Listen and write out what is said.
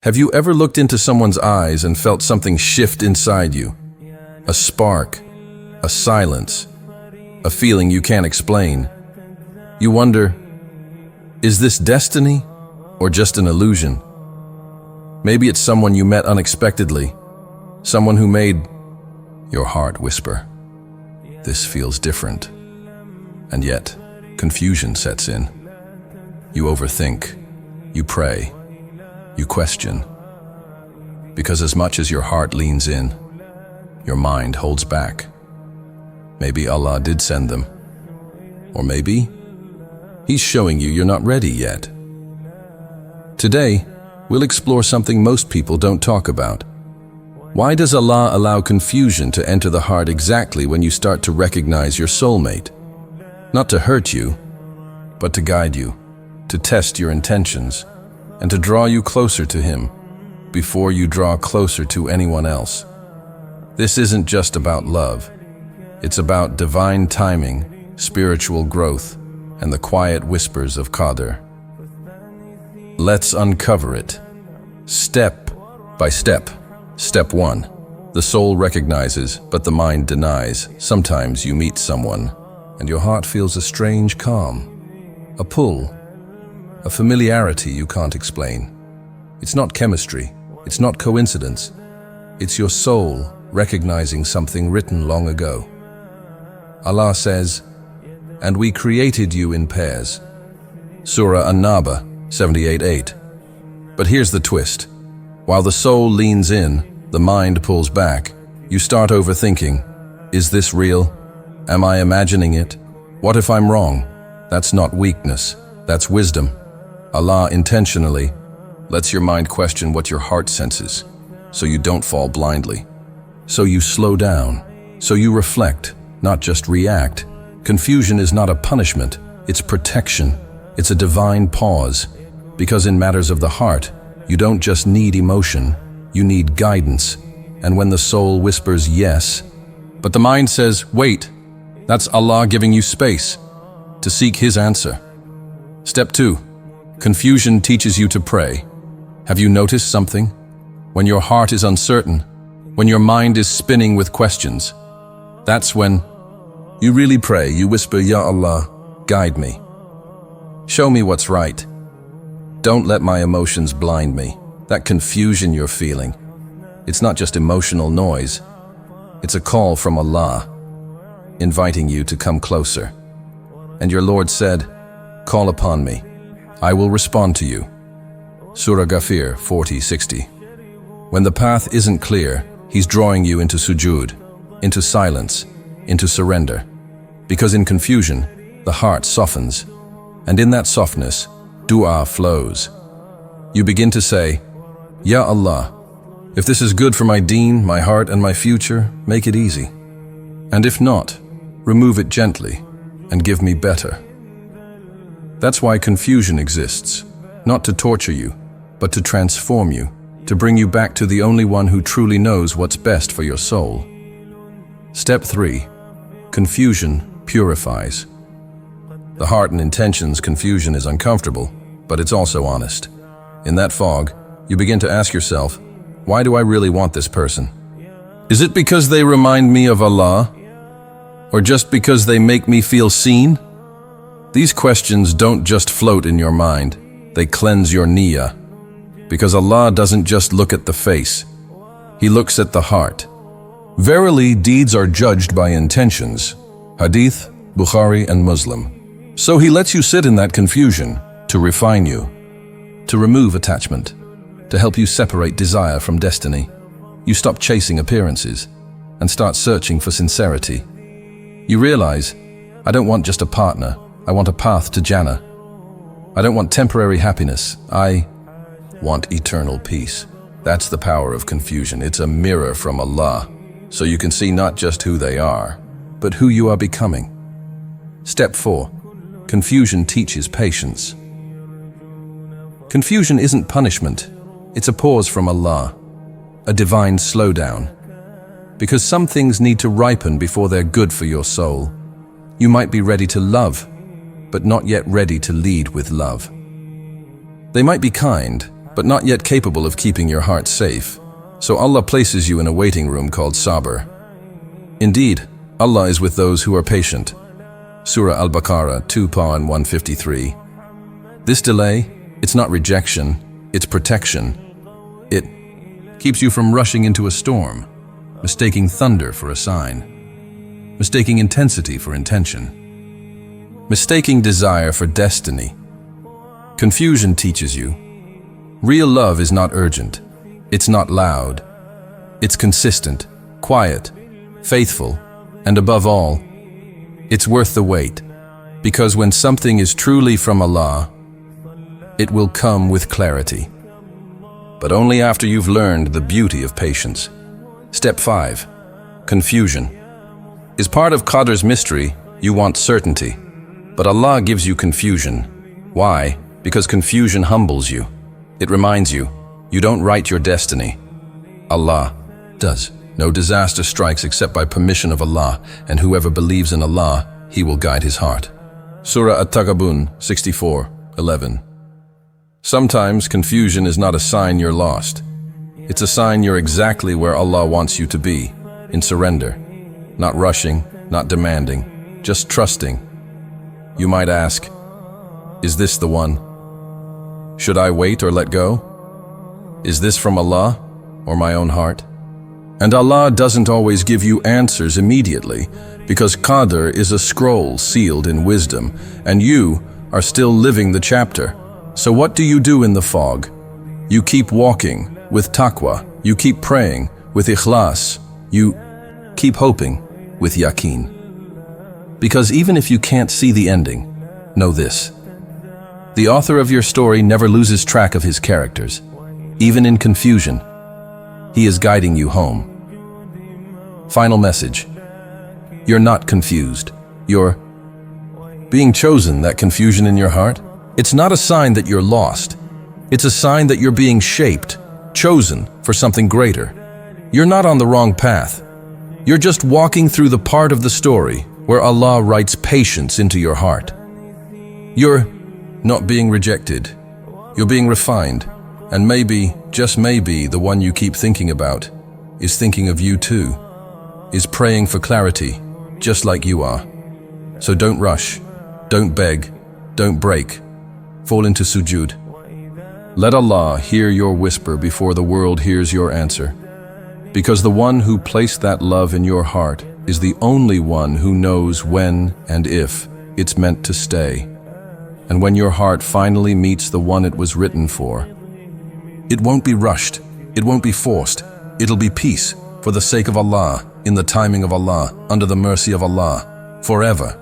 Have you ever looked into someone's eyes and felt something shift inside you? A spark, a silence, a feeling you can't explain. You wonder, is this destiny or just an illusion? Maybe it's someone you met unexpectedly, someone who made your heart whisper, "This feels different." And yet, confusion sets in. You overthink, you pray, you question. Because as much as your heart leans in, your mind holds back. Maybe Allah did send them. Or maybe He's showing you you're not ready yet. Today, we'll explore something most people don't talk about. Why does Allah allow confusion to enter the heart exactly when you start to recognize your soulmate? Not to hurt you, but to guide you, to test your intentions, and to draw you closer to Him before you draw closer to anyone else. This isn't just about love. It's about divine timing, spiritual growth, and the quiet whispers of Qadr. Let's uncover it, step by step. Step 1. The soul recognizes, but the mind denies. Sometimes you meet someone, and your heart feels a strange calm, a pull, a familiarity you can't explain. It's not chemistry, it's not coincidence. It's your soul recognizing something written long ago. Allah says, "And we created you in pairs." Surah An-Naba 78:8. But here's the twist. While the soul leans in, the mind pulls back. You start overthinking. Is this real? Am I imagining it? What if I'm wrong? That's not weakness, that's wisdom. Allah intentionally lets your mind question what your heart senses, so you don't fall blindly. So you slow down, so you reflect, not just react. Confusion is not a punishment, it's protection. It's a divine pause, because in matters of the heart, you don't just need emotion, you need guidance. And when the soul whispers yes, but the mind says, wait, that's Allah giving you space to seek His answer. Step 2. Confusion teaches you to pray. Have you noticed something? When your heart is uncertain, when your mind is spinning with questions, that's when you really pray. You whisper, Ya Allah, guide me. Show me what's right. Don't let my emotions blind me. That confusion you're feeling, it's not just emotional noise. It's a call from Allah, inviting you to come closer. And your Lord said, call upon me. I will respond to you. Surah Ghafir 40:60. When the path isn't clear, He's drawing you into sujood, into silence, into surrender. Because in confusion, the heart softens. And in that softness, dua flows. You begin to say, Ya Allah, if this is good for my deen, my heart, and my future, make it easy. And if not, remove it gently and give me better. That's why confusion exists, not to torture you, but to transform you, to bring you back to the only one who truly knows what's best for your soul. Step 3. Confusion purifies. The heart and intentions confusion is uncomfortable, but it's also honest. In that fog, you begin to ask yourself, why do I really want this person? Is it because they remind me of Allah? Or just because they make me feel seen? These questions don't just float in your mind, they cleanse your niyyah. Because Allah doesn't just look at the face, He looks at the heart. Verily, deeds are judged by intentions. Hadith, Bukhari and Muslim. So He lets you sit in that confusion to refine you, to remove attachment, to help you separate desire from destiny. You stop chasing appearances and start searching for sincerity. You realize, I don't want just a partner, I want a path to Jannah. I don't want temporary happiness, I want eternal peace. That's the power of confusion. It's a mirror from Allah, so you can see not just who they are, but who you are becoming. Step 4. Confusion teaches patience. Confusion isn't punishment, it's a pause from Allah, a divine slowdown. Because some things need to ripen before they're good for your soul. You might be ready to love, but not yet ready to lead with love. They might be kind, but not yet capable of keeping your heart safe. So Allah places you in a waiting room called Sabr. Indeed, Allah is with those who are patient. Surah Al-Baqarah 2:153. This delay, it's not rejection, it's protection. It keeps you from rushing into a storm, mistaking thunder for a sign, mistaking intensity for intention, mistaking desire for destiny. Confusion teaches you. Real love is not urgent, it's not loud, it's consistent, quiet, faithful, and above all, it's worth the wait, because when something is truly from Allah, it will come with clarity. But only after you've learned the beauty of patience. Step 5. Confusion. Is part of Qadar's mystery, you want certainty, but Allah gives you confusion. Why? Because confusion humbles you. It reminds you, you don't write your destiny. Allah does. No disaster strikes except by permission of Allah, and whoever believes in Allah, He will guide his heart. Surah At-Taghabun 64:11. Sometimes confusion is not a sign you're lost. It's a sign you're exactly where Allah wants you to be, in surrender. Not rushing, not demanding, just trusting. You might ask, is this the one? Should I wait or let go? Is this from Allah or my own heart? And Allah doesn't always give you answers immediately, because Qadr is a scroll sealed in wisdom, and you are still living the chapter. So what do you do in the fog? You keep walking with taqwa, you keep praying with ikhlas, you keep hoping with yaqeen. Because even if you can't see the ending, know this: the author of your story never loses track of his characters. Even in confusion, he is guiding you home. Final message: you're not confused. You're being chosen. That confusion in your heart, it's not a sign that you're lost. It's a sign that you're being shaped, chosen for something greater. You're not on the wrong path. You're just walking through the part of the story where Allah writes patience into your heart. You're not being rejected. You're being refined. And maybe, just maybe, the one you keep thinking about is thinking of you too, is praying for clarity, just like you are. So don't rush, don't beg, don't break, fall into sujud. Let Allah hear your whisper before the world hears your answer. Because the one who placed that love in your heart is the only one who knows when and if it's meant to stay. And when your heart finally meets the one it was written for, it won't be rushed, it won't be forced, it'll be peace, for the sake of Allah, in the timing of Allah, under the mercy of Allah, forever.